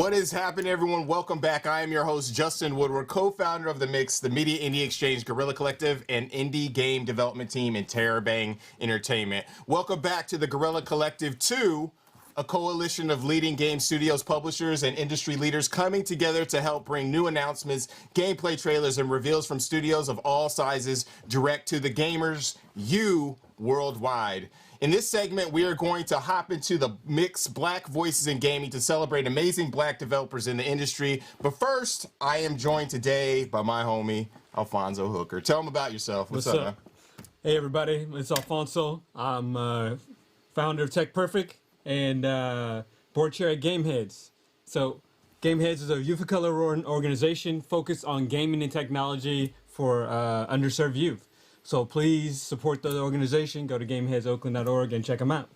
What is happening, everyone? Welcome back. I am your host, Justin Woodward, co-founder of The Mix, the media indie exchange, Guerrilla Collective, and indie game development team in Terabang Entertainment. Welcome back to the Guerrilla Collective 2, a coalition of leading game studios, publishers, and industry leaders coming together to help bring new announcements, gameplay trailers, and reveals from studios of all sizes direct to the gamers, you, worldwide. In this segment, we are going to hop into the mix Black Voices in Gaming to celebrate amazing Black developers in the industry. But first, I am joined today by my homie, Alfonso Hooker. Tell him about yourself. What's up, man? Hey, everybody. It's Alfonso. I'm founder of Tech Perfect and board chair at Gameheads. So, Gameheads is a youth of color organization focused on gaming and technology for underserved youth. So please support the organization. Go to GameheadsOakland.org and check them out.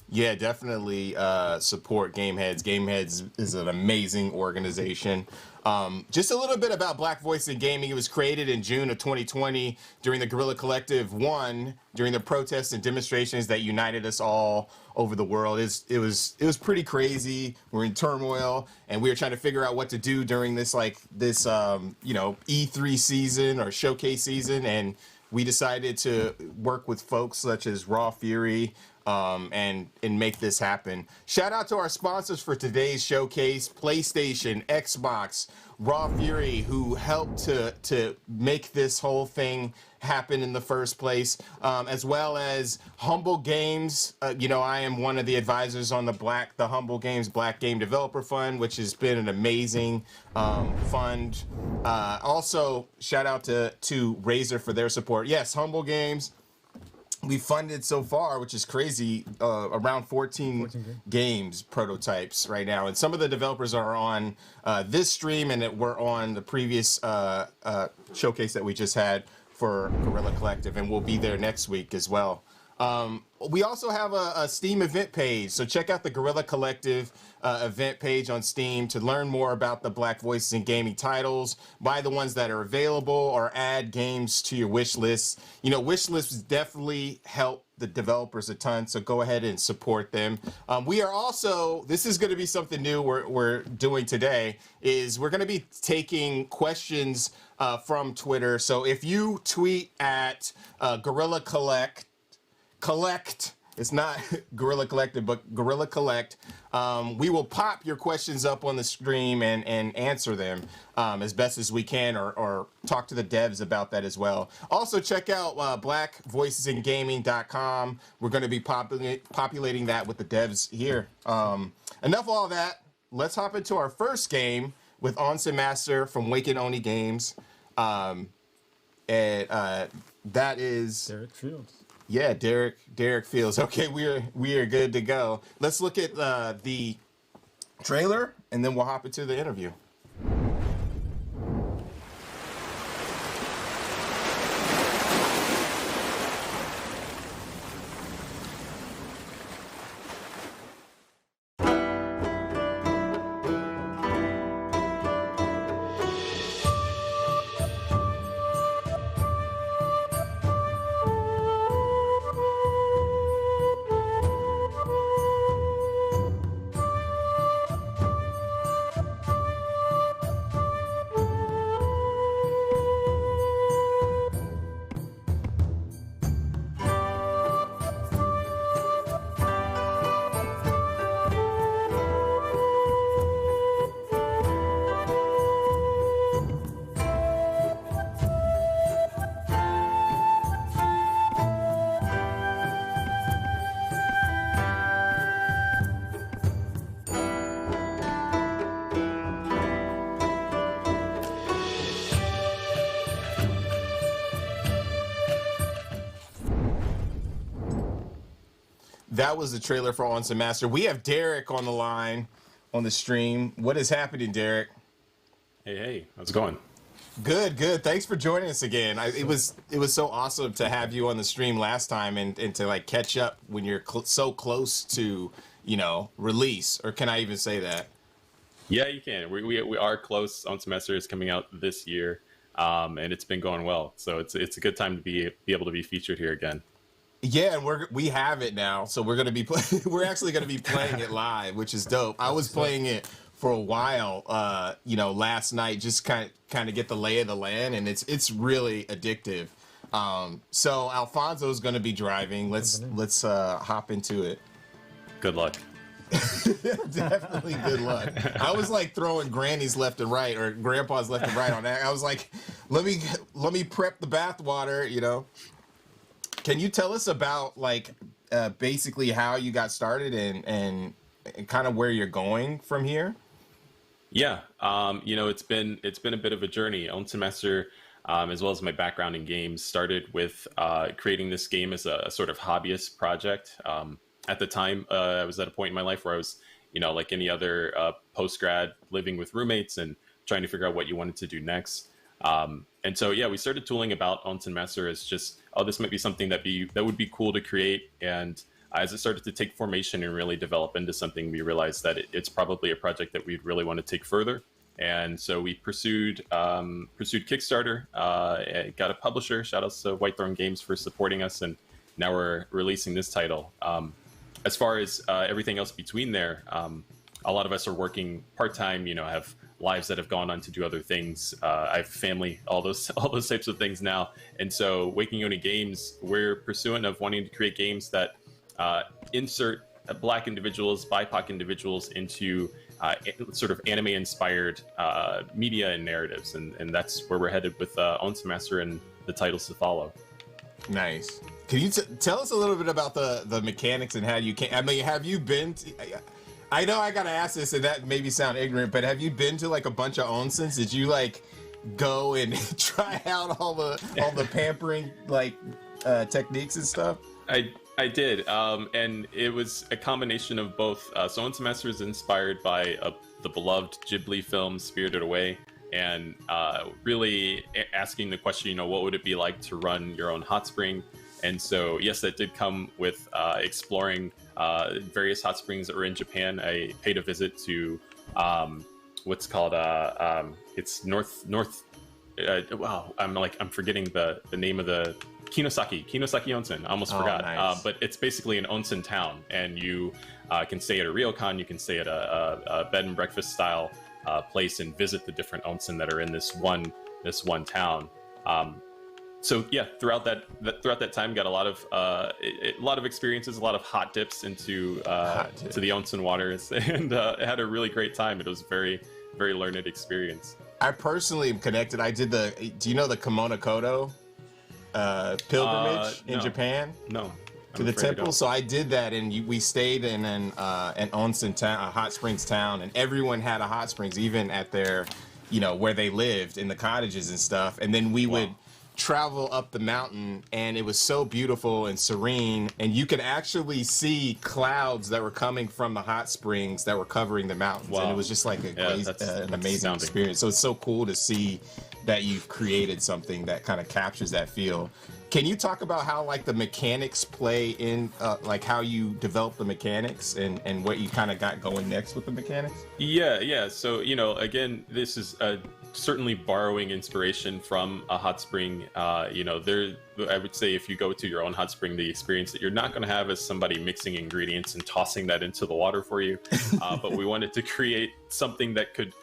Yeah, definitely support Gameheads. Gameheads is an amazing organization. Just a little bit about Black Voice in Gaming. It was created in June of 2020 during the Guerrilla Collective 1, during the protests and demonstrations that united us all over the world. It was pretty crazy. We're in turmoil, and we were trying to figure out what to do during this E3 season or showcase season, and we decided to work with folks such as Raw Fury and make this happen. Shout out to our sponsors for today's showcase: PlayStation, Xbox, Raw Fury, who helped to make this whole thing happen in the first place, as well as Humble Games. I am one of the advisors on the Humble Games Black Game Developer Fund, which has been an amazing fund. Also, shout out to Razer for their support. Yes, Humble Games. We funded so far, which is crazy, around 14 games prototypes right now. And some of the developers are on this stream, and we're on the previous showcase that we just had for Guerrilla Collective, and we'll be there next week as well. We also have a Steam event page, so check out the Guerrilla Collective event page on Steam to learn more about the Black Voices in Gaming titles, buy the ones that are available, or add games to your wish list. Wish lists definitely help the developers a ton, so go ahead and support them. We are also, this is going to be something new we're doing today, is we're going to be taking questions from Twitter. So if you tweet at Guerrilla Collect, it's not Guerrilla Collective, but Guerrilla Collect, we will pop your questions up on the stream and answer them as best as we can, or talk to the devs about that as well. Also, check out blackvoicesinggaming.com. We're going to be populating that with the devs here. Enough of all that. Let's hop into our first game with Onsen Master from Waken Oni Games. And that is Derek Fields. Yeah, Derek Fields. Okay, we are good to go. Let's look at the trailer, and then we'll hop into the interview. That was the trailer for Onsen Master. We have Derek on the line on the stream. What is happening, Derek? Hey, how's it going? Good. Thanks for joining us again. It was so awesome to have you on the stream last time and to catch up when you're so close to release. Or can I even say that? Yeah, you can. We are close. Onsen Master is coming out this year, and it's been going well. So it's a good time to be able to be featured here again. Yeah, and we have it now, so we're actually gonna be playing it live, which is dope. I was playing it for a while, you know, last night, just kind of get the lay of the land, and it's really addictive. So Alfonso's going to be driving. Let's hop into it. Good luck. Definitely good luck. I was like throwing grannies left and right, or grandpas left and right on that. I was like, let me prep the bathwater, you know. Can you tell us about like basically how you got started and kind of where you're going from here? Yeah, you know, it's been a bit of a journey. Own semester, as well as my background in games, started with creating this game as a sort of hobbyist project. At the time, I was at a point in my life where I was, you know, like any other post-grad, living with roommates and trying to figure out what you wanted to do next. And so, yeah, we started tooling about Own semester as just, oh, this might be something that would be cool to create. And as it started to take formation and really develop into something, we realized that it's probably a project that we'd really want to take further. And so we pursued Kickstarter, got a publisher. Shout outs to Whitethorn Games for supporting us, and now we're releasing this title. As far as everything else between there, a lot of us are working part-time, you know, have lives that have gone on to do other things. I have family, all those types of things now. And so Waking Yoni Games, we're pursuant of wanting to create games that insert Black individuals, BIPOC individuals into sort of anime-inspired media and narratives. And that's where we're headed with Own Semester and the titles to follow. Nice. Can you tell us a little bit about the mechanics and how you can? I mean, have you been? I know I gotta ask this, and that maybe sound ignorant, but have you been to like a bunch of onsens? Did you like go and try out all the pampering like techniques and stuff? I did, and it was a combination of both. So Own Semester is inspired by the beloved Ghibli film Spirited Away, and really asking the question, you know, what would it be like to run your own hot spring? And so, yes, that did come with exploring various hot springs that were in Japan. I paid a visit to what's called it's north. Wow, I'm forgetting the name of the Kinosaki Onsen. I almost forgot. Nice. But it's basically an onsen town, and you can stay at a ryokan. You can stay at a bed and breakfast style place and visit the different onsen that are in this one town. So yeah, throughout that time, got a lot of experiences, a lot of hot dips into to the onsen waters, and had a really great time. It was a very, very learned experience. I personally am connected. I did do you know the Kimono Kodo pilgrimage in Japan? No. To the temple. So I did that, and we stayed in an onsen town, a hot springs town, and everyone had a hot springs, even at their, you know, where they lived in the cottages and stuff. And then we would travel up the mountain, and it was so beautiful and serene, and you could actually see clouds that were coming from the hot springs that were covering the mountains. And it was just like an amazing experience. So it's so cool to see that you've created something that kind of captures that feel. Can you talk about how like the mechanics play in, like how you develop the mechanics and what you kind of got going next with the mechanics? Yeah. So, you know, again, this is certainly borrowing inspiration from a hot spring. You know, I would say if you go to your own hot spring, the experience that you're not going to have is somebody mixing ingredients and tossing that into the water for you. But we wanted to create something that could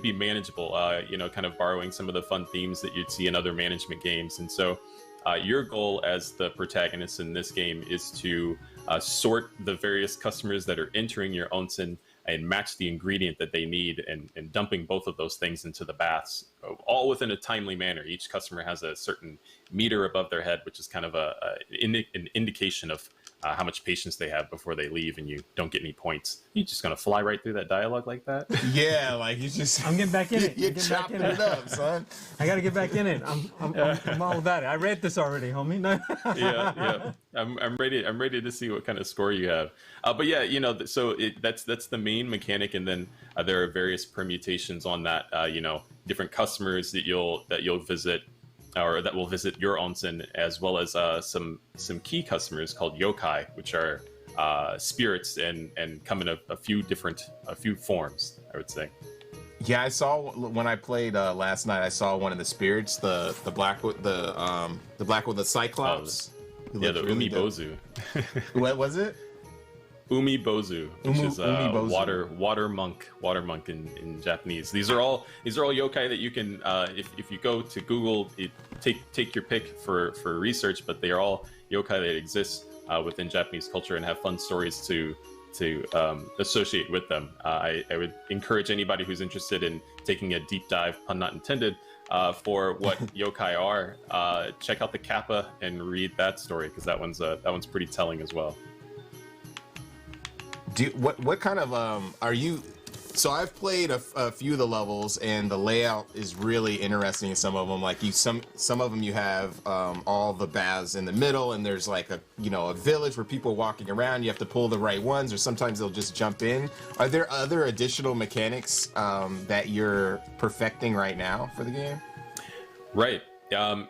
be manageable, you know, kind of borrowing some of the fun themes that you'd see in other management games. And so your goal as the protagonist in this game is to sort the various customers that are entering your onsen and match the ingredient that they need, and dumping both of those things into the baths, all within a timely manner. Each customer has a certain meter above their head, which is kind of an indication of how much patience they have before they leave, and you don't get any points. You're just gonna fly right through that dialogue like that? Yeah, like you just. I'm getting back in it. You're chopping it up, son. I gotta get back in it. I'm all about it. I read this already, homie. No. Yeah. I'm ready to see what kind of score you have. But yeah, you know, so that's the main mechanic, and then there are various permutations on that. You know, different customers that you'll visit, or that will visit your onsen, as well as some key customers called yokai, which are spirits and come in a few forms, I would say. Yeah, I saw when I played last night. I saw one of the spirits, the black with the Cyclops. Yeah, the really Umibozu. What was it? Umibozu, which is Umibozu. water monk in Japanese. These are all yokai that you can if you go to Google, take your pick for research, but they are all yokai that exist within Japanese culture and have fun stories to associate with them. I would encourage anybody who's interested in taking a deep dive, pun not intended, for what yokai are. Check out the Kappa and read that story, because that one's pretty telling as well. What kind of are you? So I've played a few of the levels, and the layout is really interesting in some of them. Like some of them you have all the baths in the middle, and there's like a village where people are walking around. You have to pull the right ones, or sometimes they'll just jump in. Are there other additional mechanics that you're perfecting right now for the game? Right.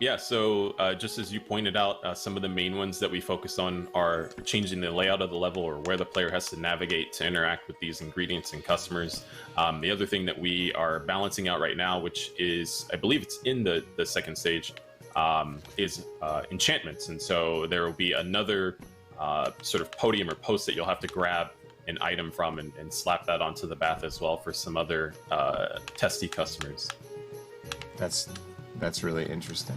Yeah, so just as you pointed out, some of the main ones that we focus on are changing the layout of the level, or where the player has to navigate to interact with these ingredients and customers. The other thing that we are balancing out right now, which is, I believe it's in the second stage, is enchantments. And so there will be another sort of podium or post that you'll have to grab an item from and slap that onto the bath as well for some other testy customers. That's really interesting.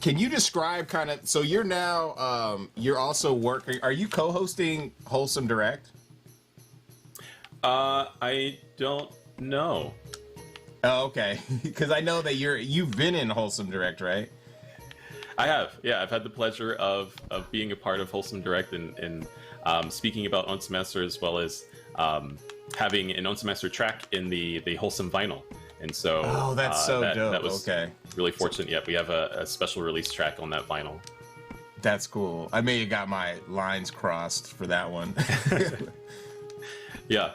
Can you describe kind of, so you're now, you're also working, are you co-hosting Wholesome Direct? I don't know. Oh, okay. Because I know that you've been in Wholesome Direct, right? I have, yeah. I've had the pleasure of being a part of Wholesome Direct and speaking about Unsemester, as well as having an Unsemester track in the Wholesome vinyl. And so, oh, that's so dope. That was really fortunate. Yeah, we have a special release track on that vinyl. That's cool. I may have got my lines crossed for that one. Yeah.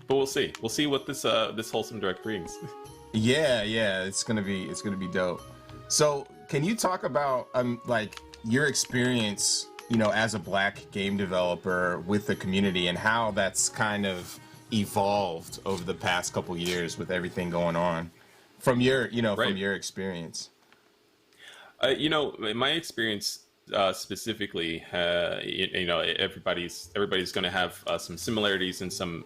But we'll see. We'll see what this Wholesome Direct brings. Yeah. It's gonna be dope. So, can you talk about like your experience, as a Black game developer with the community, and how that's kind of evolved over the past couple years with everything going on from your from your experience? My experience specifically, everybody's going to have some similarities and some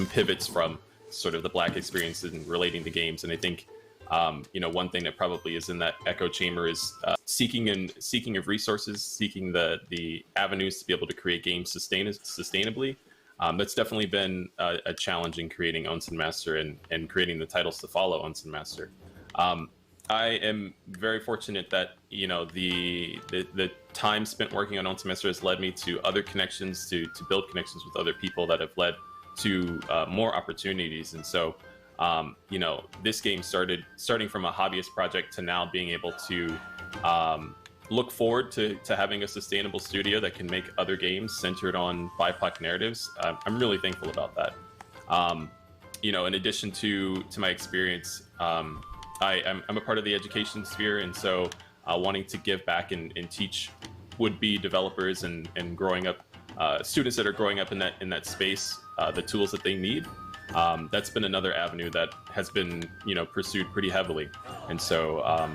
pivots from sort of the Black experience in relating to games. And I think one thing that probably is in that echo chamber is seeking of resources, seeking the avenues to be able to create games sustainably. That's definitely been a challenge in creating Unsemester and creating the titles to follow Unsemester. I am very fortunate that the time spent working on Unsemester has led me to other connections, to build connections with other people that have led to more opportunities. And so this game starting from a hobbyist project to now being able to look forward to having a sustainable studio that can make other games centered on BIPOC narratives. I'm really thankful about that. In addition to my experience, I'm a part of the education sphere, and so wanting to give back and teach would-be developers and growing up students that are growing up in that space the tools that they need. That's been another avenue that has been pursued pretty heavily, and so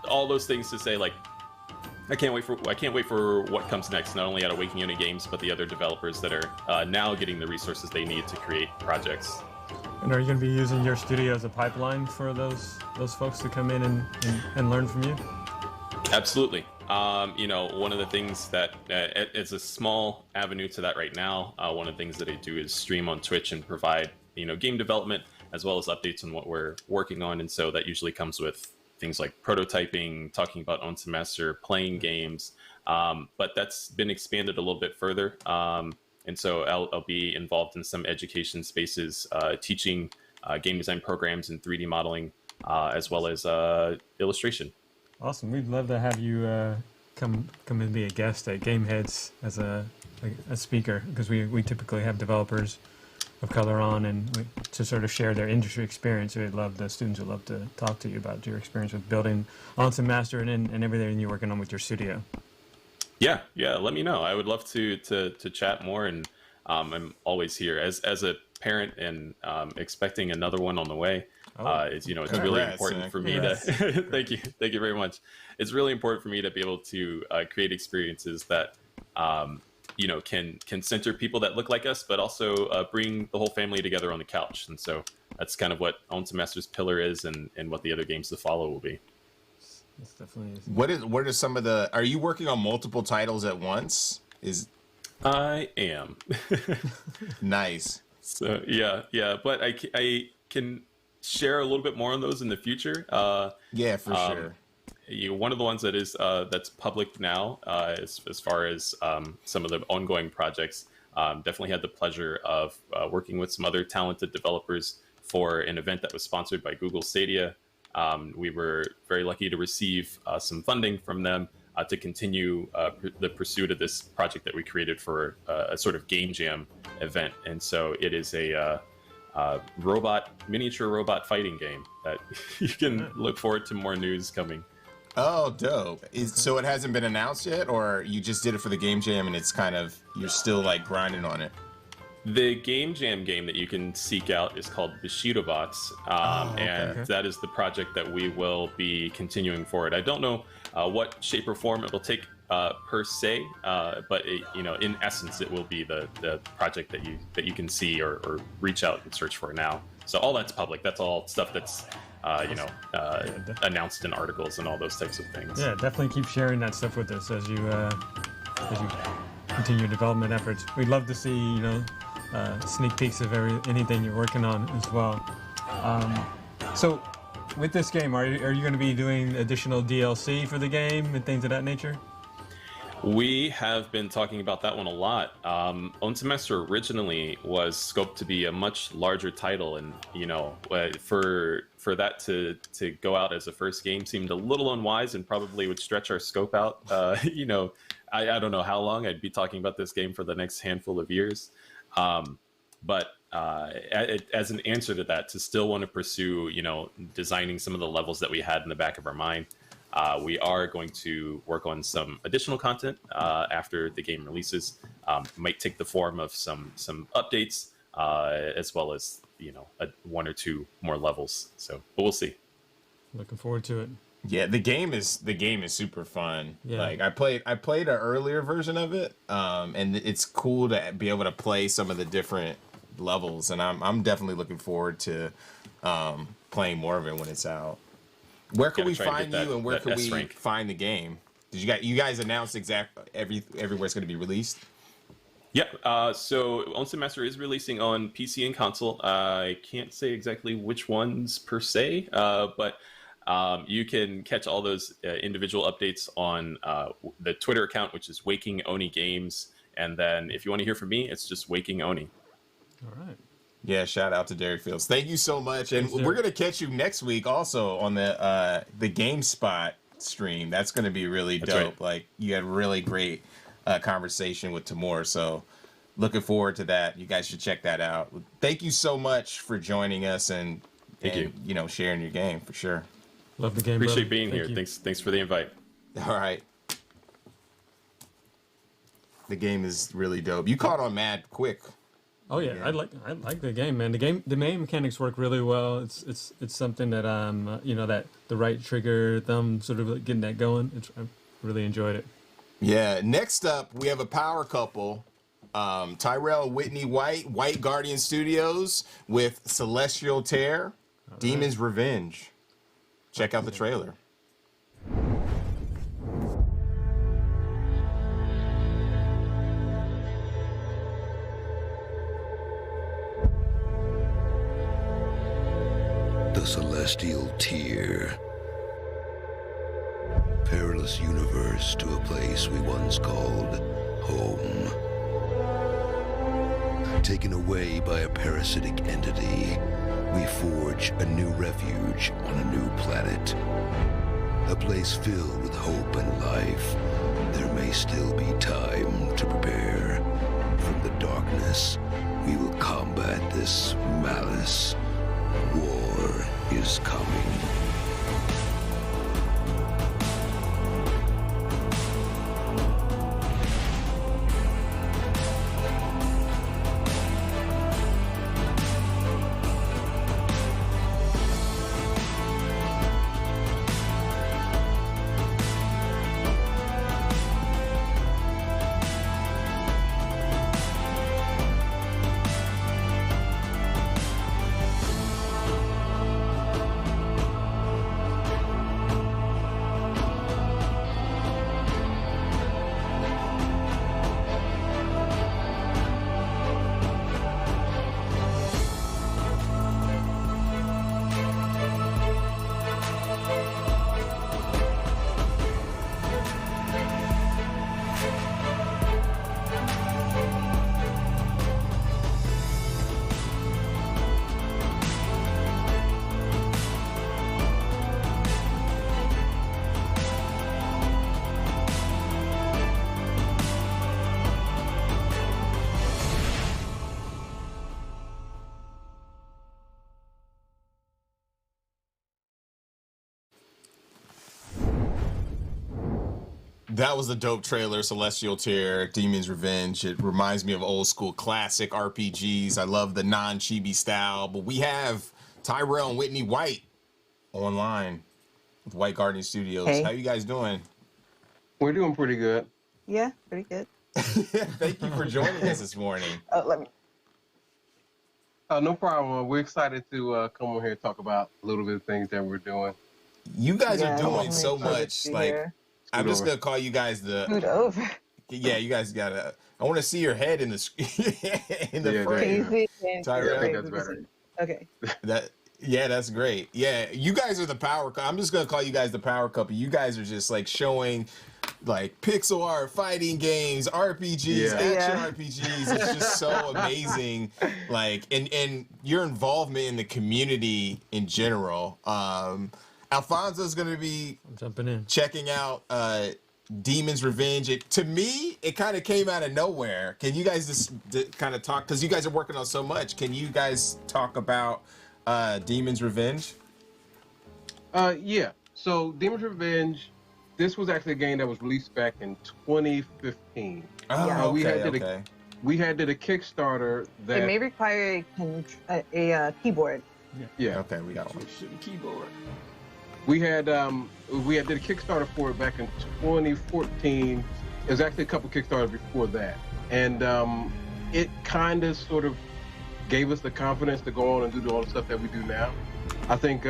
all those things to say, like, I can't wait for what comes next, not only at Awakening Unit Games, but the other developers that are now getting the resources they need to create projects. And are you going to be using your studio as a pipeline for those folks to come in and learn from you? Absolutely. One of the things that it's a small avenue to that right now. One of the things that I do is stream on Twitch and provide game development as well as updates on what we're working on, and so that usually comes with things like prototyping, talking about Unsemester, playing games, but that's been expanded a little bit further. And so I'll be involved in some education spaces, teaching game design programs and 3D modeling, as well as illustration. Awesome. We'd love to have you come and be a guest at Gameheads as a speaker, because we typically have developers of color on, and to sort of share their industry experience. The students would love to talk to you about your experience with building Unsemester and everything you're working on with your studio. Yeah, let me know. I would love to chat more, and I'm always here. As a parent and expecting another one on the way. It's really important for me to thank you very much. It's really important for me to be able to create experiences that can center people that look like us, but also bring the whole family together on the couch. And so that's kind of what Own Semester's pillar is, and what the other games to follow will be. That's definitely. What are some of the? Are you working on multiple titles at once? I am. Nice. So yeah, but I can share a little bit more on those in the future. Yeah, for sure. One of the ones that is that's public now, as far as some of the ongoing projects, definitely had the pleasure of working with some other talented developers for an event that was sponsored by Google Stadia. We were very lucky to receive some funding from them to continue the pursuit of this project that we created for a sort of game jam event. And so it is a miniature robot fighting game that you can look forward to more news coming. Oh, dope. So it hasn't been announced yet, or you just did it for the game jam and it's kind of, you're still like grinding on it? The game jam game that you can seek out is called the Shootobots, and that is the project that we will be continuing forward. I don't know what shape or form it will take per se, but in essence, it will be the project that you can see or reach out and search for now. So all that's public. That's all stuff that's announced in articles and all those types of things. Yeah, definitely keep sharing that stuff with us as you continue development efforts. We'd love to see sneak peeks of anything you're working on as well. So with this game, are you going to be doing additional DLC for the game and things of that nature? We have been talking about that one a lot. Own Semester originally was scoped to be a much larger title, and for that to go out as a first game seemed a little unwise and probably would stretch our scope out. I don't know how long I'd be talking about this game for the next handful of years. But as an answer to that, to still want to pursue, designing some of the levels that we had in the back of our mind, we are going to work on some additional content after the game releases. Might take the form of some updates, as well as one or two more levels. So, but we'll see. Looking forward to it. Yeah, the game is super fun. Yeah. Like I played an earlier version of it, and it's cool to be able to play some of the different levels, and I'm definitely looking forward to playing more of it when it's out. Where can we find you, and where can we find the game? Did you guys announce everywhere it's going to be released? Yep. So Own Semester is releasing on PC and console. I can't say exactly which ones per se, but you can catch all those individual updates on the Twitter account, which is Waking Oni Games. And then if you want to hear from me, it's just Waking Oni. All right. Yeah, shout out to Derek Fields. Thank you so much. And we're going to catch you next week also on the GameSpot stream. That's going to be really dope. Right. Like, you had really great conversation with Timur. So looking forward to that. You guys should check that out. Thank you so much for joining us and sharing your game for sure. Love the game. Appreciate being here. Thanks for the invite. All right. The game is really dope. You caught on mad quick. Oh yeah, I like the game, man. The main mechanics work really well. It's something that that the right trigger thumb sort of getting that going. I really enjoyed it. Yeah. Next up, we have a power couple. Tyrell Whitney White Guardian Studios with Celestial Tear, Demon's Revenge. Check out the trailer. The Celestial Tear. Perilous universe to a place we once called home. Taken away by a parasitic entity, we forge a new refuge on a new planet. A place filled with hope and life. There may still be time to prepare. From the darkness, we will combat this malice. War is coming. That was a dope trailer, Celestial Tier, Demon's Revenge. It reminds me of old school classic RPGs. I love the non-chibi style. But we have Tyrell and Whitney White online with White Guardian Studios. Hey. How you guys doing? We're doing pretty good. Yeah, pretty good. Thank you for joining us this morning. Let me. No problem. We're excited to come on here and talk about a little bit of things that we're doing. You guys Yeah, are doing I'm so excited much. to be Like, here. I'm just over. gonna call you guys the. Scoot over. Yeah, you guys gotta. I want to see your head in the in the Yeah, frame. Can you see it? Tyrell? I think that's better. Okay. Yeah, that's great. Yeah, you guys are the power. I'm just gonna call you guys the power couple. You guys are just like showing, like pixel art, fighting games, RPGs, Yeah. action Yeah. RPGs. It's just so amazing. Like, and your involvement in the community in general. Alfonso's gonna be I'm jumping in. checking out Demon's Revenge. To me, it kind of came out of nowhere. Can you guys just kind of talk, because you guys are working on so much, can you guys talk about Demon's Revenge? Yeah. So Demon's Revenge, this was actually a game that was released back in 2015. Oh, Yeah. We okay, had did okay. We had did a Kickstarter that It may require a keyboard. yeah. Okay, we got one. Keyboard. We had did a Kickstarter for it back in 2014. It was actually a couple Kickstarters before that, and it kind of sort of gave us the confidence to go on and do all the stuff that we do now. I think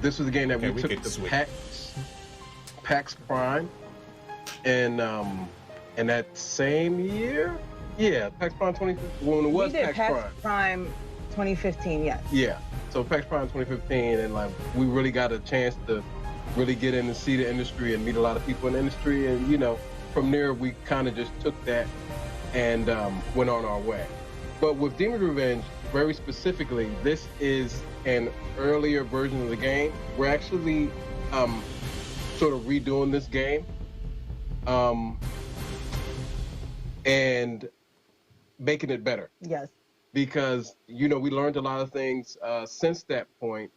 this was a game that Okay, we we took could to switch. PAX Prime, and that same year, yeah, PAX Prime 2015 when it was we did PAX PAX Prime. Prime 2015, yes. Yeah, so PAX Prime 2015, and like we really got a chance to really get in and see the industry and meet a lot of people in the industry, and you know, from there we kind of just took that and went on our way. But with Demon's Revenge, very specifically, this is an earlier version of the game. We're actually sort of redoing this game and making it better. Yes. Because you know we learned a lot of things since that point,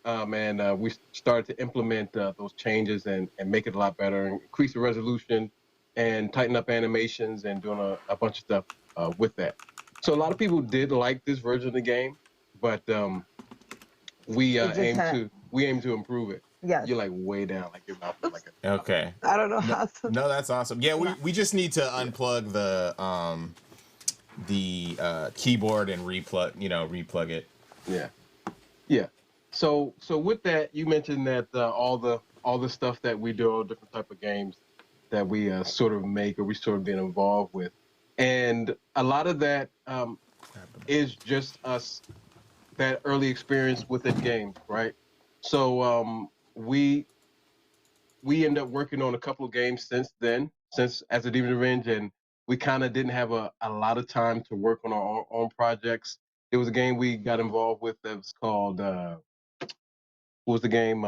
and we started to implement those changes and make it a lot better, and increase the resolution, and tighten up animations, and doing a bunch of stuff with that. So a lot of people did like this version of the game, but we It just aim to improve it. Yes. You're like way down, like you're not like a Okay. I don't know how to. No, that's awesome. Yeah, we just need to unplug the keyboard and replug it. Yeah. So with that, you mentioned that all the stuff that we do, all different type of games that we sort of make or we sort of been involved with, and a lot of that is just us, that early experience within games, right? So we end up working on a couple of games since as a Demon's Revenge, and we kind of didn't have a lot of time to work on our own projects. There was a game we got involved with that was called, what was the game?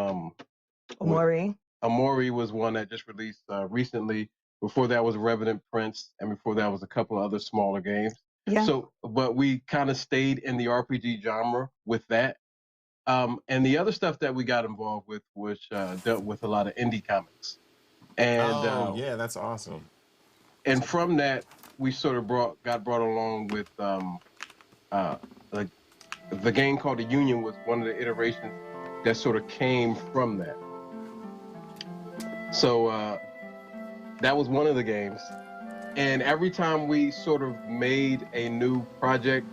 Maury. Amori was one that just released recently. Before that was Revenant Prince, and before that was a couple of other smaller games. Yeah. So, but we kind of stayed in the RPG genre with that. And the other stuff that we got involved with was dealt with a lot of indie comics. And yeah, that's awesome. and from that, we sort of got brought along with the game called The Union was one of the iterations that sort of came from that. So that was one of the games. And every time we sort of made a new project,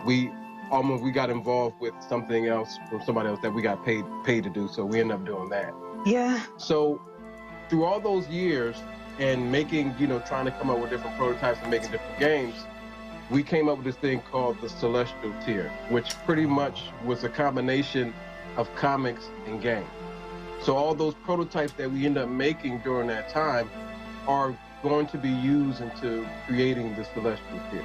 we got involved with something else from somebody else that we got paid to do. So we ended up doing that. Yeah. So through all those years and making, trying to come up with different prototypes and making different games, we came up with this thing called the Celestial Tier, which pretty much was a combination of comics and games. So all those prototypes that we end up making during that time are going to be used into creating the Celestial Tier.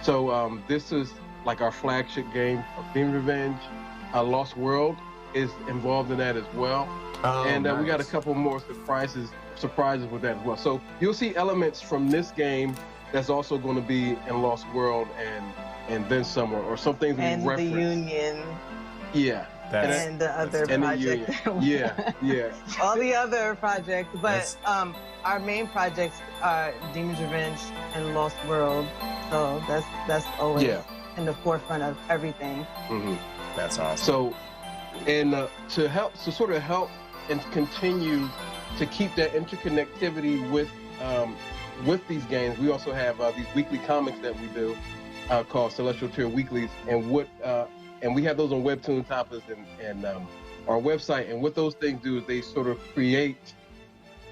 So this is like our flagship game of Demon's Revenge. Lost World is involved in that as well. And nice. we got a couple more surprises with that as well. So you'll see elements from this game that's also going to be in Lost World and then somewhere, or some things we And the reference. Union. Yeah, and the other and the project. yeah. All the other projects, but That's- our main projects are Demon's Revenge and Lost World. So that's always in the forefront of everything. That's awesome. So, and to sort of help and continue to keep that interconnectivity with these games, we also have these weekly comics that we do called Celestial Tier Weeklies, and we have those on Webtoon Tapas and our website. And what those things do is they sort of create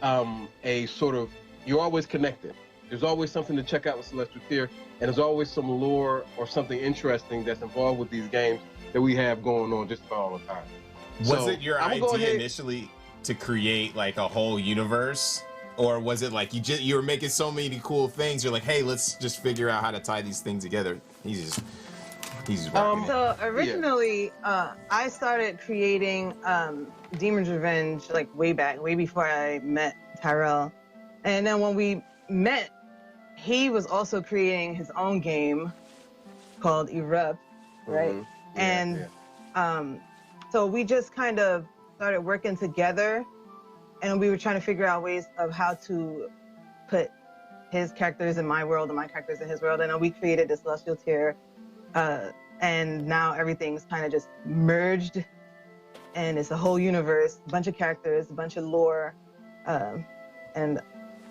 a sort of, you're always connected. There's always something to check out with Celestial Tier, and there's always some lore or something interesting that's involved with these games that we have going on just about all the time. Was it your idea initially to create like a whole universe, or was it like you were making so many cool things, you're like, hey, let's just figure out how to tie these things together? He's just rocking it. So originally, I started creating Demon's Revenge like way before I met Tyrell, and then when we met, he was also creating his own game called Erupt, right? And so we just kind of started working together, and we were trying to figure out ways of how to put his characters in my world and my characters in his world. And then we created the Celestial Tier, and now everything's kind of just merged, and it's a whole universe, a bunch of characters, a bunch of lore, and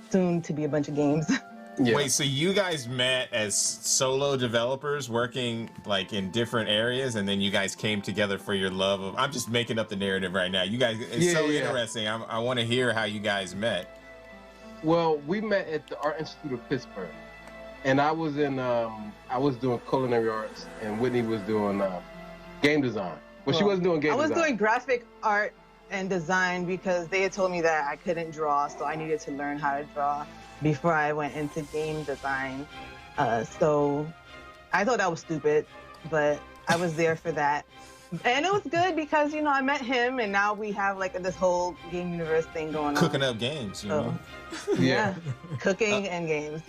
soon to be a bunch of games. Wait, so you guys met as solo developers working like in different areas, and then you guys came together for your love of, I'm just making up the narrative right now. You guys, it's interesting. I want to hear how you guys met. Well, we met at the Art Institute of Pittsburgh, and I was doing culinary arts, and Whitney was doing game design. Well, she wasn't doing game design. I was doing graphic art and design because they had told me that I couldn't draw, so I needed to learn how to draw before I went into game design. So I thought that was stupid, but I was there for that. And it was good because, I met him, and now we have like this whole game universe thing going on. Cooking up games, you know? Yeah. Cooking and games.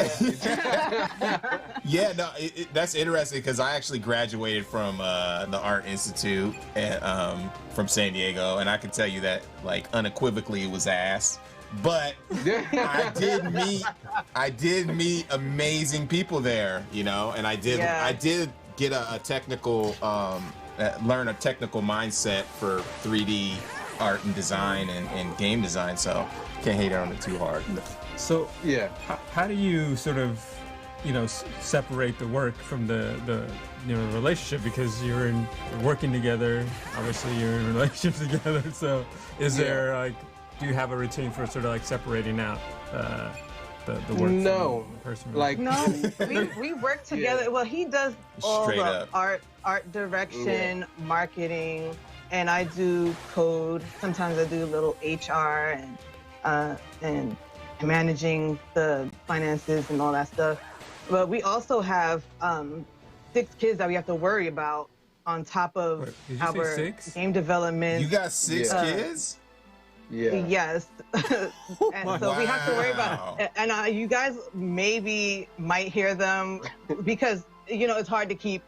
Yeah, no, that's interesting because I actually graduated from the Art Institute from San Diego, and I can tell you that like unequivocally it was ass. But I did meet amazing people there, and I did get a technical learn a technical mindset for 3D art and design and game design, so can't hate on it too hard. So how do you sort of separate the work from the relationship, because you're working together, obviously you're in relationships together, so is there like, do you have a routine for sort of like separating out the work from the personal? Like no, we work together. Well, he does all Straight the up. art direction, marketing, and I do code. Sometimes I do a little HR and managing the finances and all that stuff. But we also have 6 kids that we have to worry about on top of our game development. You got 6 kids? Yeah. Yes. And so we have to worry about it. And you guys might hear them because, it's hard to keep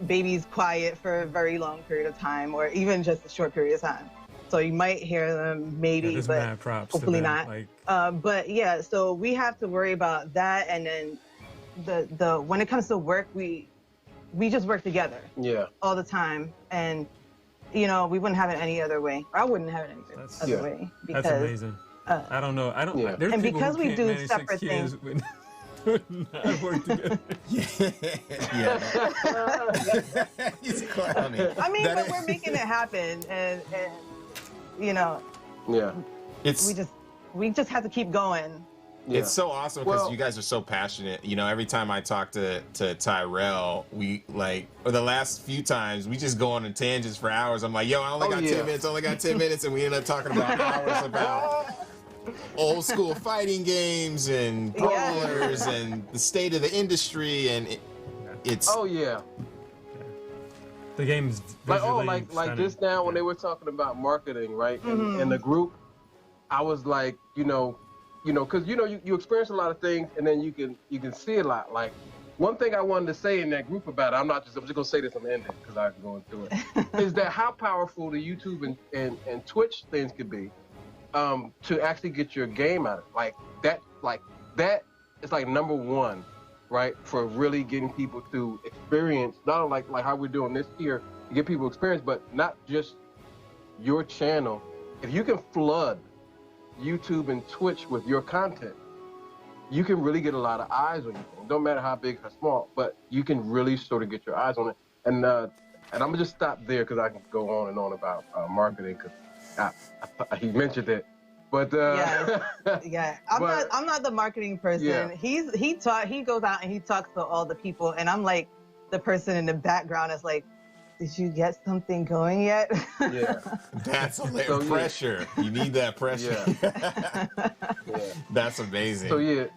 babies quiet for a very long period of time, or even just a short period of time. So you might hear them but hopefully not. But yeah, so we have to worry about that. And then the when it comes to work, we just work together all the time. And we wouldn't have it any other way. Or I wouldn't have it any other way. Because, that's amazing. I don't know. There's and people because who we can't do manage separate 6 kids things. not work together. He's clowning. I mean, but we're making it happen, and we just have to keep going. It's so awesome because you guys are so passionate. Every time I talk to Tyrell, or the last few times, we just go on tangents for hours. I'm like, yo, I only got 10 minutes, and we end up talking about hours about old school fighting games and brawlers and the state of the industry, and it's the game's like just now when they were talking about marketing, right? And the group, I was like, because you experience a lot of things, and then you can see a lot. Like one thing I wanted to say in that group about it, I'm just gonna say this on the end because I can go into it, is that how powerful the YouTube and Twitch things could be to actually get your game out. Like that is like number one, right? For really getting people to experience, not like how we're doing this here, to get people experience, but not just your channel. If you can flood YouTube and Twitch with your content, you can really get a lot of eyes on you. Don't matter how big or small, but you can really sort of get your eyes on it. And I'm gonna just stop there because I can go on and on about marketing because he mentioned it. But yeah, I'm not the marketing person. Yeah. He goes out and he talks to all the people, and I'm like the person in the background that's like, did you get something going yet? Yeah, that's a little pressure. Yeah. You need that pressure. Yeah. That's amazing. So yes,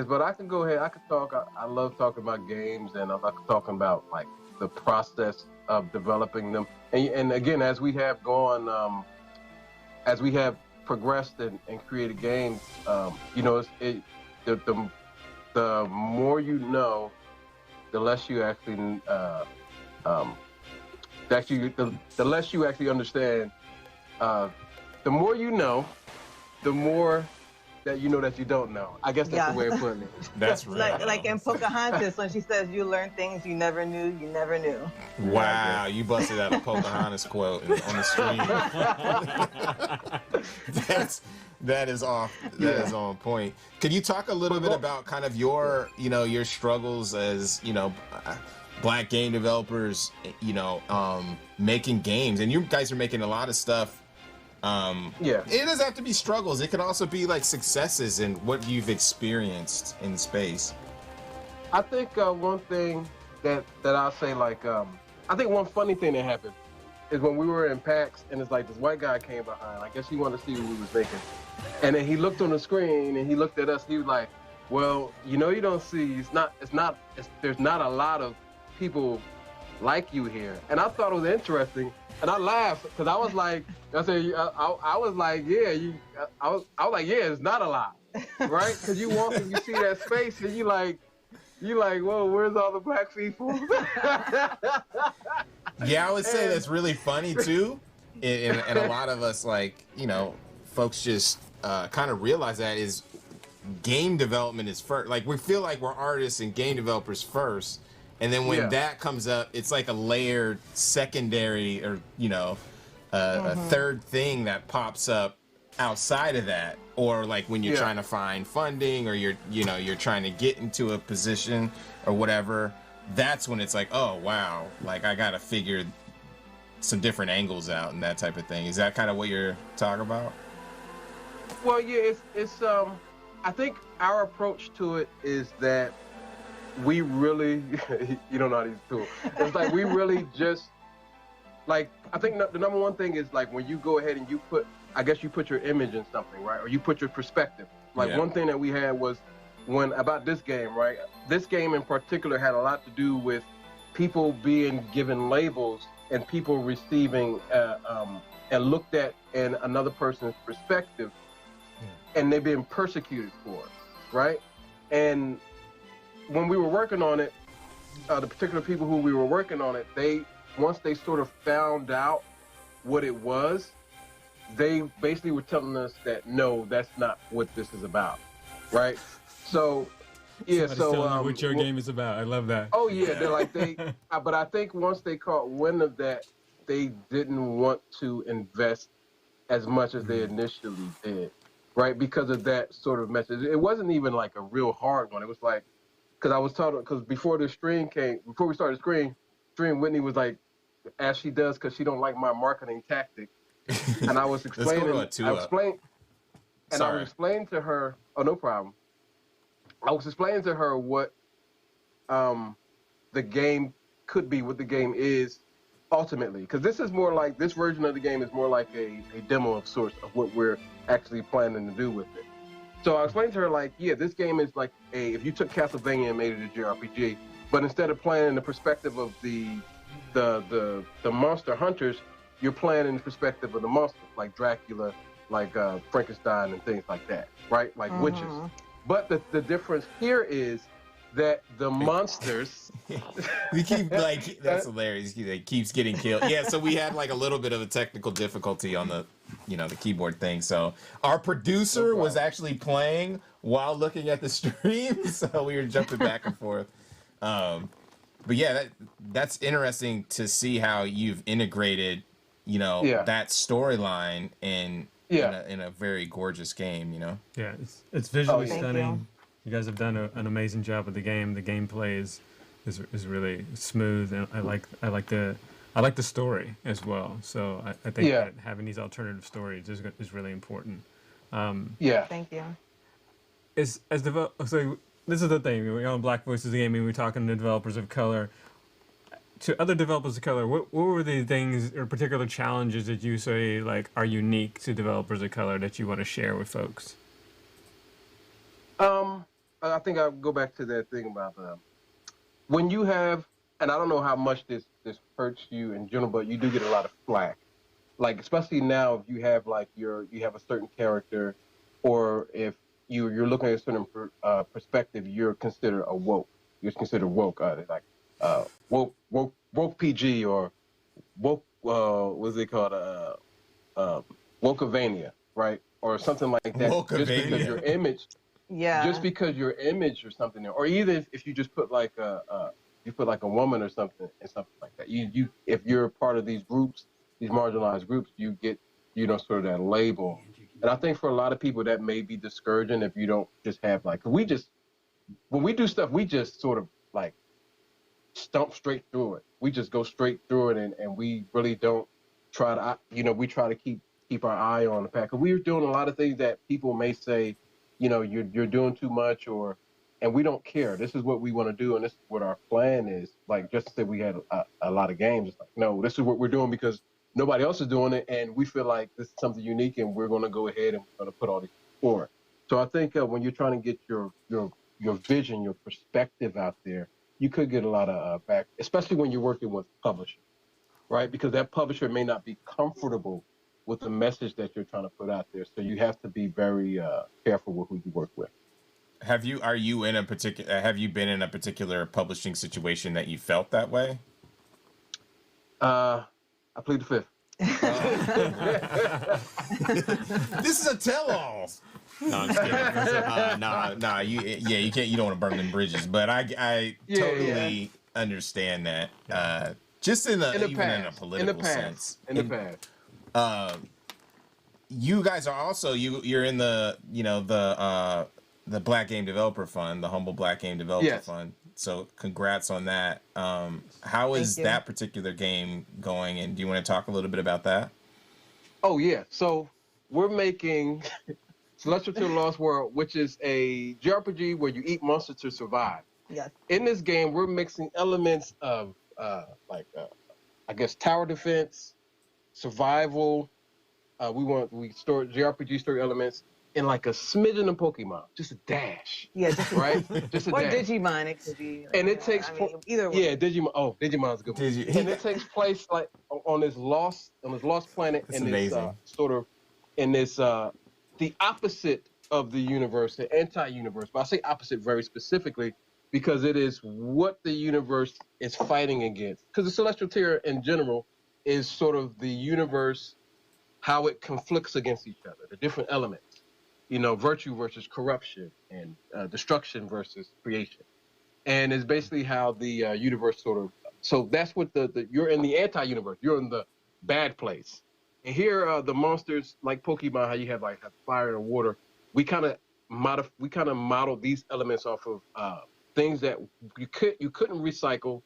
but I can go ahead. I can talk. I love talking about games, and I like talking about like the process of developing them. And again, as we have gone, as we have progressed and created games, you know, the more you know, the less you actually the less you actually understand. The more you know, the more that you know that you don't know. I guess that's the way of putting it. That's right. Like in Pocahontas when she says, "You learn things you never knew, you never knew." Wow, you busted out a Pocahontas quote on the stream. That is on point. Could you talk a little bit about kind of your struggles as, Black game developers, making games, and you guys are making a lot of stuff. It doesn't have to be struggles. It can also be like successes and what you've experienced in space. I think one thing that I'll say, like, I think one funny thing that happened is when we were in PAX, and it's like this white guy came behind. I guess he wanted to see what we was making, and then he looked on the screen and he looked at us. He was like, "Well, you don't see. There's not a lot of people like you here." And I thought it was interesting, and I laughed because I was like, I was like, it's not a lot, right? Because you walk and you see that space, and you like, whoa, where's all the black people? Yeah, I would say that's really funny too, and a lot of us, like, folks just kind of realize that is game development is first. Like, we feel like we're artists and game developers first. And then when that comes up, it's like a layered secondary or, a third thing that pops up outside of that. Or like when you're trying to find funding or you're trying to get into a position or whatever, that's when it's like, oh, wow, like I got to figure some different angles out and that type of thing. Is that kind of what you're talking about? Well, yeah, it's I think our approach to it is that we really, you don't know how these tools. It's like we really just, like, I think the number one thing is like when you go ahead and you put your image in something, right? Or you put your perspective. Like one thing that we had was about this game, right? This game in particular had a lot to do with people being given labels and people receiving and looked at in another person's perspective, and they're being persecuted for it, right? And when we were working on it, the particular people who we were working on it, once they sort of found out what it was, they basically were telling us that, no, that's not what this is about, right? So, yeah, telling you what your game is about. I love that. Oh yeah, they're like but I think once they caught wind of that, they didn't want to invest as much as they initially did, right? Because of that sort of message. It wasn't even like a real hard one. It was like, because I was told, because before we started the stream, Whitney was like, as she does, because she don't like my marketing tactic. And I was explaining, I was explaining to her, oh, no problem. I was explaining to her what the game could be, what the game is ultimately. Because this version of the game is more like a demo of sorts of what we're actually planning to do with it. So I explained to her, like, yeah, this game is like if you took Castlevania and made it a JRPG, but instead of playing in the perspective of the monster hunters, you're playing in the perspective of the monsters, like Dracula, like Frankenstein and things like that, right? Like witches. But the difference here is that the monsters. We keep like that's hilarious. He like, keeps getting killed. Yeah, so we had like a little bit of a technical difficulty on the the keyboard thing. So our producer was actually playing while looking at the stream, so we were jumping back and forth. But yeah, that's interesting to see how you've integrated, that storyline in a very gorgeous game. Yeah, it's visually Thank stunning. You guys have done an amazing job with the game. The gameplay is really smooth, and I like the story as well. So I think that having these alternative stories is really important. Thank you. So this is the thing. We're on Black Voices Gaming. We're talking to developers of color. To other developers of color, what were the things or particular challenges that you say like are unique to developers of color that you want to share with folks? I think I'll go back to that thing about when you have, and I don't know how much this hurts you in general, but you do get a lot of flack. Like especially now, if you have like you have a certain character, or if you're looking at a certain perspective, you're considered a woke. You're considered woke, like woke PG or woke what's it called wokeavania, right, or something like that. Wokeavania. Just because your image. Yeah. Just because your image or something, or either if you just put like a woman or something and something like that. You if you're part of these groups, these marginalized groups, you get sort of that label. And I think for a lot of people that may be discouraging if you don't just have like when we do stuff, we just sort of like stump straight through it. We just go straight through it, and we really don't try to we try to keep our eye on the path. 'Cause we're doing a lot of things that people may say, you're doing too much, and we don't care. This is what we want to do, and this is what our plan is. Like just to say we had a lot of games. It's like, no, this is what we're doing because nobody else is doing it, and we feel like this is something unique, and we're going to go ahead and we're going to put all these forward. So I think when you're trying to get your vision, your perspective out there, you could get a lot of back, especially when you're working with publishers, right? Because that publisher may not be comfortable with the message that you're trying to put out there. So you have to be very careful with who you work with. Have you been in a particular publishing situation that you felt that way? I plead the fifth. This is a tell-all. No, I'm just kidding. You can't. You don't want to burn them bridges, but I totally understand that. Just in a political sense. In the past. You guys are also you're in the the Black Game Developer Fund, the Humble Black Game Developer Fund. So congrats on that. How is that particular game going, and do you want to talk a little bit about that? Oh yeah, so we're making Celestial to the Lost World, which is a JRPG where you eat monsters to survive. Yes. In this game, we're mixing elements of I guess tower defense, survival. We store JRPG story elements in like a smidgen of Pokemon, just a dash. Yeah, just right. Just a or dash. Digimon, it could be. Like, and it takes either way. Yeah, Digimon. Oh, Digimon's a good one. And it takes place like on this lost planet. That's in amazing. This sort of in this the opposite of the universe, the anti-universe. But I say opposite very specifically because it is what the universe is fighting against. Because the Celestial Tier in general is sort of the universe, how it conflicts against each other, the different elements. Virtue versus corruption, and destruction versus creation. And it's basically how the universe sort of, so that's what you're in the anti-universe, you're in the bad place. And here the monsters, like Pokemon, how you have fire and water, we kind of model these elements off of things that you couldn't recycle,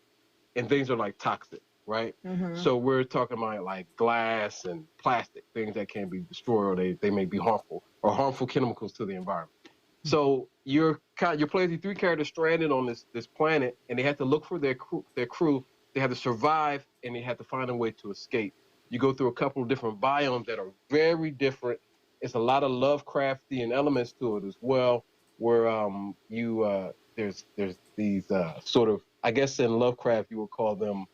and things are like toxic, right? Mm-hmm. So we're talking about like glass and plastic, things that can be destroyed, or they may be harmful, or harmful chemicals to the environment. Mm-hmm. So you're playing these three characters stranded on this planet, and they have to look for their crew. They have to survive, and they have to find a way to escape. You go through a couple of different biomes that are very different. It's a lot of Lovecraftian elements to it as well, where there's these sort of, I guess in Lovecraft you would call them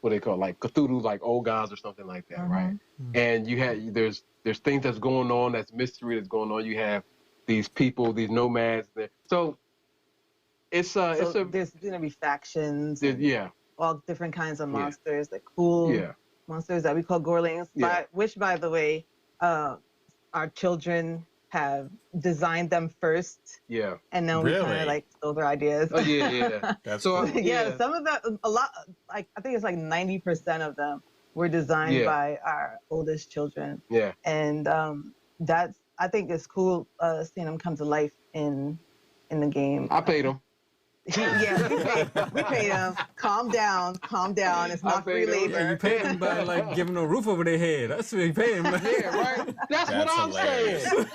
what they call like Cthulhu, like old gods or something like that, mm-hmm. right? Mm-hmm. And there's things that's going on, that's mystery that's going on. You have these people, these nomads there. So there's gonna be factions. Yeah. All different kinds of Yeah. monsters, like cool Yeah. monsters that we call gorlings. Yeah. Which, by the way, our children have designed them first, Yeah. and then we kind Really? of like stole their ideas. Oh yeah. That's So cool. yeah, some of them, a lot, like I think it's like 90% of them were designed Yeah. by our oldest children, Yeah. and I think it's cool seeing them come to life in the game. I paid him. We paid them. Calm down. It's not free paid 'em. labor. Yeah, you pay them by like giving them a roof over their head. That's what you pay them. Yeah, right. That's what I'm hilarious. saying.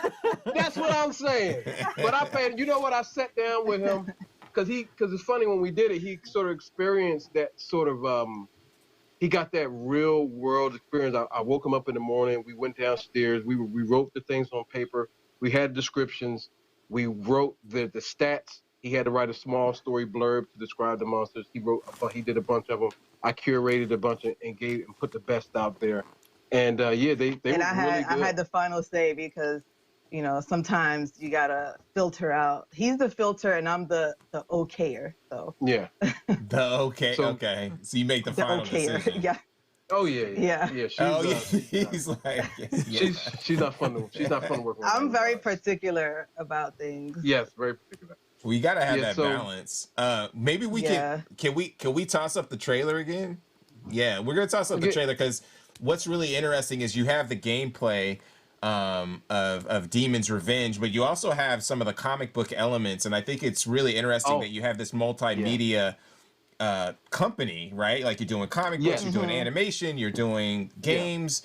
That's what I'm saying. But I paid. You know what? I sat down with him because it's funny when we did it. He sort of experienced that sort of he got that real world experience. I woke him up in the morning. We went downstairs. We wrote the things on paper. We had descriptions. We wrote the stats. He had to write a small story blurb to describe the monsters. He did a bunch of them. I curated a bunch and put the best out there. And yeah, they And were I really good. had the final say because, you know, sometimes you gotta filter out. He's the filter and I'm the okayer. So Yeah. Okay. So- So you make the the final okayer. decision. Yeah. Oh yeah. Yeah. Yeah. She's, Oh, he's like, yeah. she's not fun to work with. I'm very particular about things. Yes, very particular. We gotta have Yeah, that so- balance. Maybe we Yeah. can we toss up the trailer again? Yeah, we're gonna toss up the Okay. trailer because what's really interesting is you have the gameplay of Demon's Revenge, but you also have some of the comic book elements, and I think it's really interesting Oh. that you have this multimedia company, right? Like you're doing comic books, Yeah. you're doing animation, you're doing games.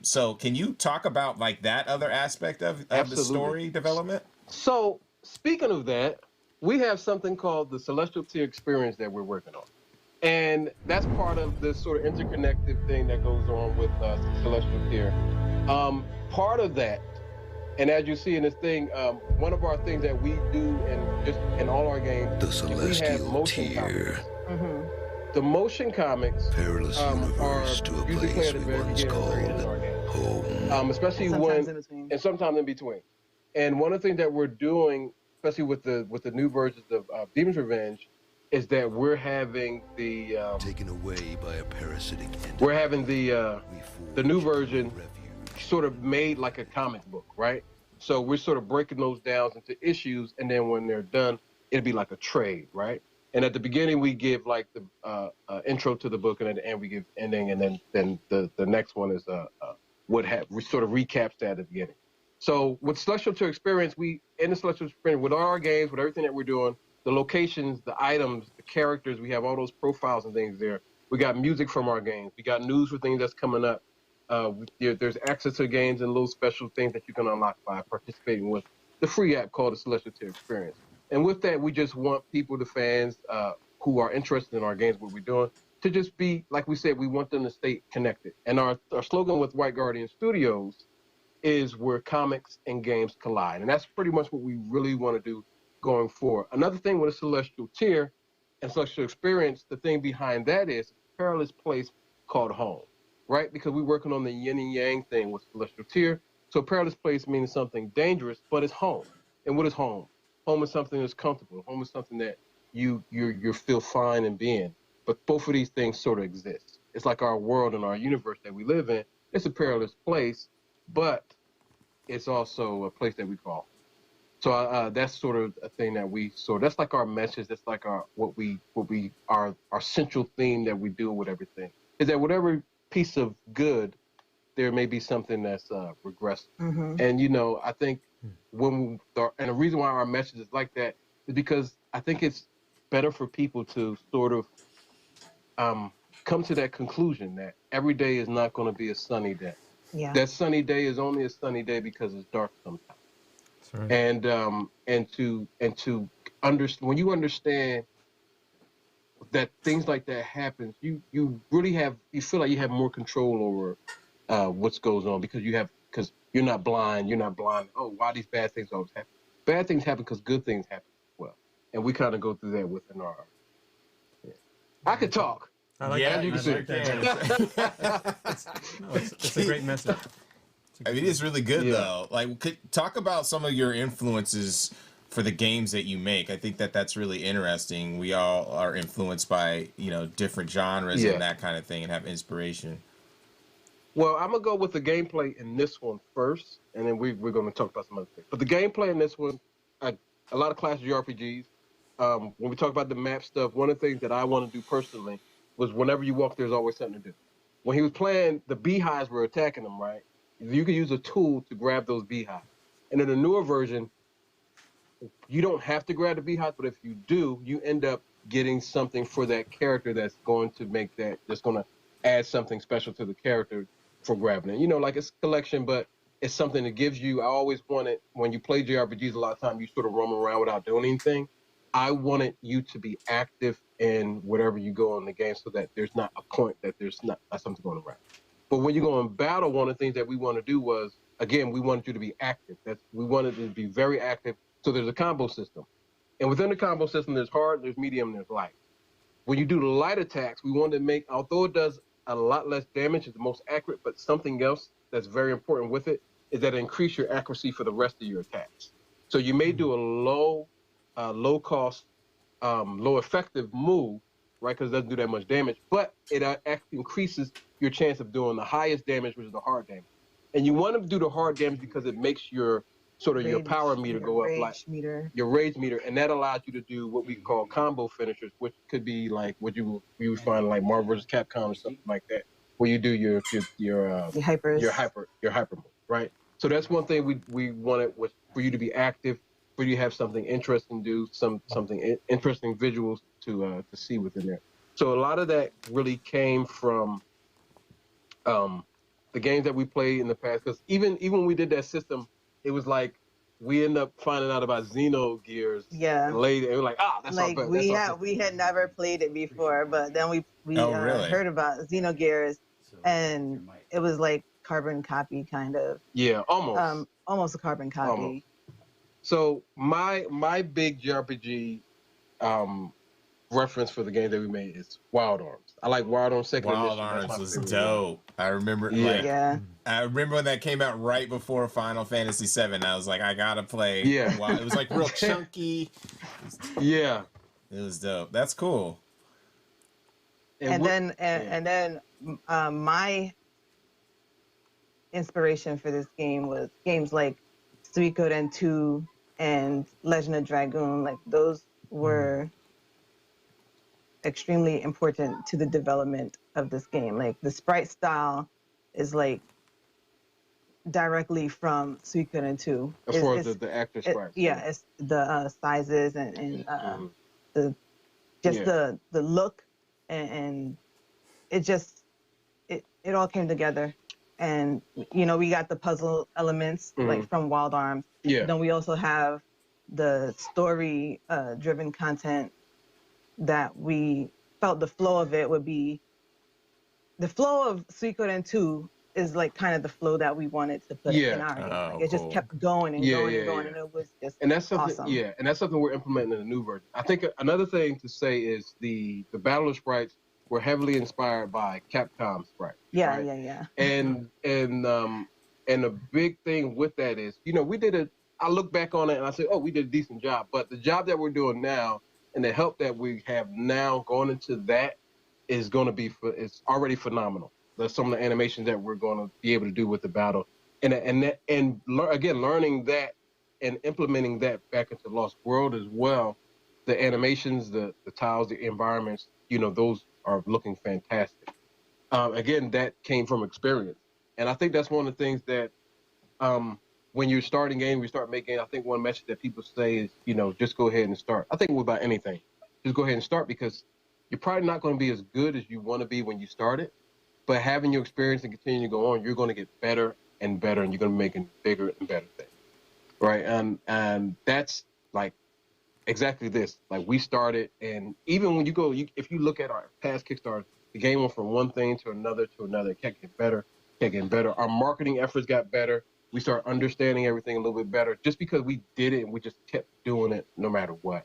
So can you talk about like that other aspect of the Absolutely. story development? So speaking of that, we have something called the Celestial Tier Experience that we're working on. And that's part of this sort of interconnected thing that goes on with Celestial Tier. Part of that, and as you see in this thing, one of our things that we do in all our games, The is we have Celestial motion Tier. comics. The motion comics Perilous are universe to a usually place played at the we very once beginning or called end of our game. home. Especially Sometimes when in between. and sometimes in between. And one of the things that we're doing, especially with the new versions of Demon's Revenge, is that we're having the Taken away by a parasitic entity. we're having the We new forge a version refuge. sort of made like a comic book, right? So we're sort of breaking those down into issues, and then when they're done, it'll be like a trade, right? And at the beginning, we give like the intro to the book, and at the end, we give ending, and then the next one is we sort of recaps that at the beginning. So with Celestial Tier Experience, in the Celestial Experience, with all our games, with everything that we're doing, the locations, the items, the characters, we have all those profiles and things there. We got music from our games. We got news for things that's coming up. There's access to games and little special things that you can unlock by participating with the free app called the Celestial Tier Experience. And with that, we just want people, the fans who are interested in our games, what we're doing, to just be, like we said, we want them to stay connected. And our slogan with White Guardian Studios is where comics and games collide. And that's pretty much what we really want to do going forward. Another thing with a Celestial Tier and Celestial Experience, the thing behind that is a perilous place called home, right? Because we're working on the yin and yang thing with Celestial Tier. So perilous place means something dangerous, but it's home. And what is home? Home is something that's comfortable. Home is something that you feel fine in being. But both of these things sort of exist. It's like our world and our universe that we live in. It's a perilous place, but it's also a place that we call. So that's sort of a thing that that's like our message. That's like our central theme that we do with everything. Is that whatever piece of good, there may be something that's regressive. And I think and the reason why our message is like that is because I think it's better for people to sort of come to that conclusion that every day is not going to be a sunny day. Yeah. That sunny day is only a sunny day because it's dark sometimes. That's right. And to understand, when you understand that things like that happens, you really feel like you have more control over what goes on because you're not blind. You're not blind. Oh, why these bad things always happen? Bad things happen because good things happen as well. And we kind of go through that within our. Yeah. I could talk. I like Yeah, that. you I can like see. that. No, it's a great message. I mean, it's really good Yeah. though. Like, talk about some of your influences for the games that you make. I think that that's really interesting. We all are influenced by, you know, different genres Yeah. and that kind of thing, and have inspiration. Well, I'm gonna go with the gameplay in this one first, and then we're gonna talk about some other things. But the gameplay in this one, a lot of classic RPGs. When we talk about the map stuff, one of the things that I want to do personally was whenever you walk, there's always something to do. When he was playing, the beehives were attacking him, right? You could use a tool to grab those beehives. And in the newer version, you don't have to grab the beehives, but if you do, you end up getting something for that character that's going to that's going to add something special to the character for grabbing it. You know, like it's a collection, but it's something that gives you. I always wanted, when you play JRPGs, a lot of time you sort of roam around without doing anything. I wanted you to be active in whatever you go in the game, so that there's not a point that there's not something going around. But when you go in battle, one of the things that we want to do was, again, we wanted you to be active. We wanted you to be very active. So there's a combo system. And within the combo system, there's hard, there's medium, there's light. When you do the light attacks, we wanted to make, although it does a lot less damage, it's the most accurate, but something else that's very important with it is that it increase your accuracy for the rest of your attacks. So you may do a low cost, low effective move, right? Because it doesn't do that much damage, but it actually increases your chance of doing the highest damage, which is the hard damage. And you want to do the hard damage because it makes your your power meter go up, like your rage meter, and that allows you to do what we call combo finishers, which could be like what you would find like Marvel vs. Capcom or something like that, where you do your hyper move, right? So that's one thing we wanted, was for you to be active, for you to have something interesting to do, something interesting visuals to see within there. So a lot of that really came from the games that we played in the past, because even when we did that system, it was like we ended up finding out about Xenogears later, and we're like, that's like we had never played it before, but then we really? heard about Xenogears, and it was like carbon copy kind of. Yeah, almost a carbon copy. Almost. So my big JRPG reference for the game that we made is Wild Arms. I like Wild Arms second edition. Wild Arms was dope. I remember, I remember when that came out right before Final Fantasy VII. I was like, I gotta play. Yeah, it was like real chunky. Yeah, it was dope. That's cool. And then my inspiration for this game was games like Suikoden 2 and Legend of Dragoon. Like those were extremely important to the development of this game. Like the sprite style is like directly from Suikoden 2. As far as the actor sprites. It's the sizes and the look, and it just it all came together. And you know, we got the puzzle elements like from Wild Arms. Yeah. Then we also have the story driven content that we felt the flow of it would be. The flow of Suikoden 2 is like kind of the flow that we wanted to put in our game. Like it just kept going and going and going, and it was just awesome. Yeah, and that's something we're implementing in the new version. I think another thing to say is the battle sprites were heavily inspired by Capcom sprites. Yeah, right? yeah. And the big thing with that is, you know, I look back on it and I say, we did a decent job. But the job that we're doing now and the help that we have now going into that is going to be, it's already phenomenal. There's some of the animations that we're going to be able to do with the battle. Again, learning that and implementing that back into Lost World as well. The animations, the tiles, the environments, you know, those are looking fantastic. Again, that came from experience. And I think that's one of the things that when you're starting game, we start making, I think one message that people say is, you know, just go ahead and start. I think about anything. Just go ahead and start, because you're probably not going to be as good as you want to be when you start it. But having your experience and continuing to go on, you're going to get better and better, and you're going to be making bigger and better things. Right? And that's like exactly this. Like we started, and even when if you look at our past Kickstarters, the game went from one thing to another, it kept getting better. Our marketing efforts got better. We started understanding everything a little bit better just because we did it and we just kept doing it no matter what.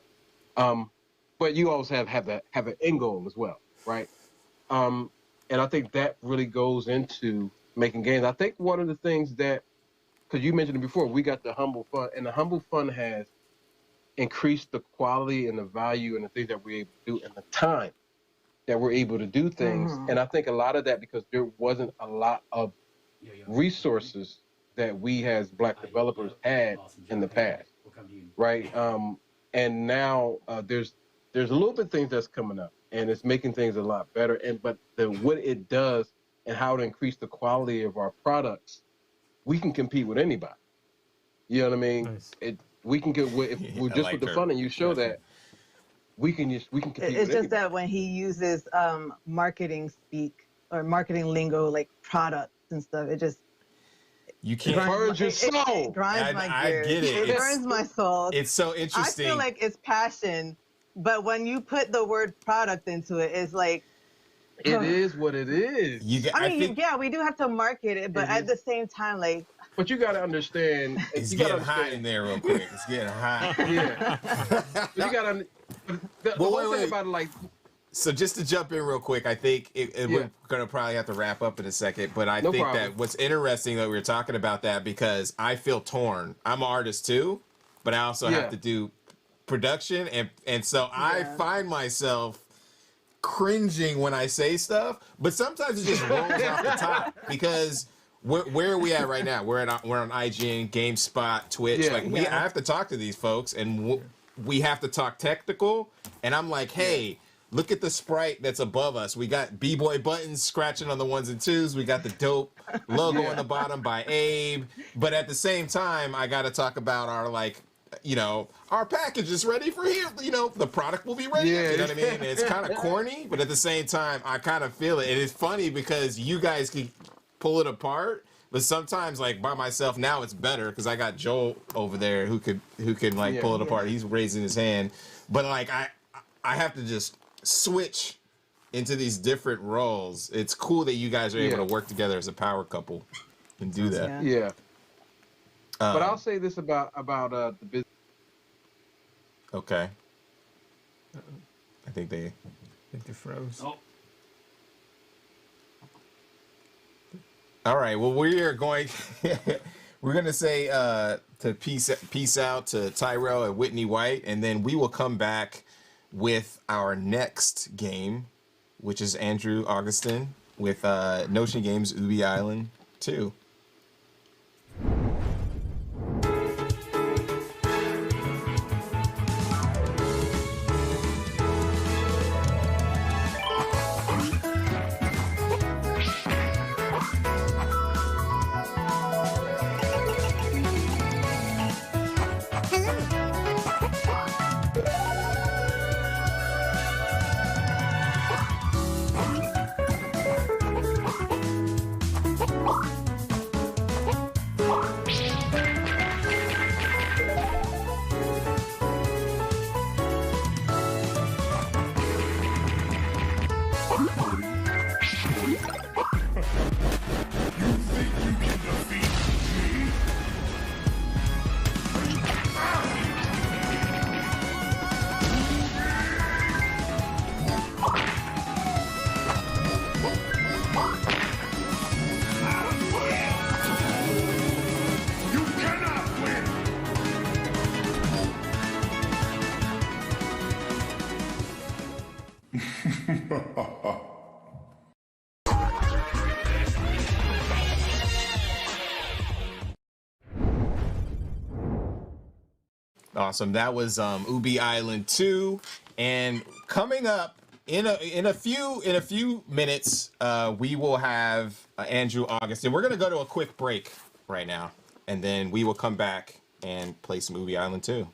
But you always have an end goal as well, right? And I think that really goes into making games. I think one of the things that, because you mentioned it before, we got the Humble Fund, and the Humble Fund has increase the quality and the value and the things that we're able to do and the time that we're able to do things. And I think a lot of that because there wasn't a lot of resources that we as Black developers had in the past, right? And now there's a little bit of things that's coming up, and it's making things a lot better. But what it does and how to increase the quality of our products, we can compete with anybody. You know what I mean? Nice. We can get if we're just with the fun, and you show that we can compete. It's just that when he uses marketing speak or marketing lingo like products and stuff, it just you can't burns your soul. It grinds my gears. I get it. It burns my soul. It's so interesting. I feel like it's passion, but when you put the word product into it, it's like it is what it is. I mean, yeah, we do have to market it, but at the same time, like. But you got to understand. It's getting hot in there real quick. It's getting hot. Yeah. You got to. The one thing about it, like. So just to jump in real quick, I think we're gonna probably have to wrap up in a second, but I think that what's interesting that we were talking about that because I feel torn. I'm an artist too, but I also have to do production, and so I find myself cringing when I say stuff, but sometimes it just rolls off the top because where are we at right now? We're on IGN, GameSpot, Twitch. I have to talk to these folks, and we have to talk technical, and I'm like, hey. Look at the sprite that's above us. We got B-Boy buttons scratching on the ones and twos. We got the dope logo on the bottom by Abe. But at the same time, I got to talk about our, like, you know, our package is ready for here. You know, the product will be ready. Yeah. You know what I mean? And it's kind of corny, but at the same time, I kind of feel it. And it's funny because you guys can pull it apart. But sometimes, like, by myself, now it's better because I got Joel over there who can like, pull it apart. He's raising his hand. But, like, I have to just switch into these different roles. It's cool that you guys are able to work together as a power couple and do that. Yeah. But I'll say this about the business. Okay. I think they froze. Oh. All right. Well, we are going. We're gonna say to peace out to Tyrell and Whitney White, and then we will come back with our next game, which is Andrew Augustin with Notion Games Ubi Island 2. Awesome. That was Ubi Island 2, and coming up in a few minutes, we will have Andrew Augustin. We're gonna go to a quick break right now, and then we will come back and play some Ubi Island 2.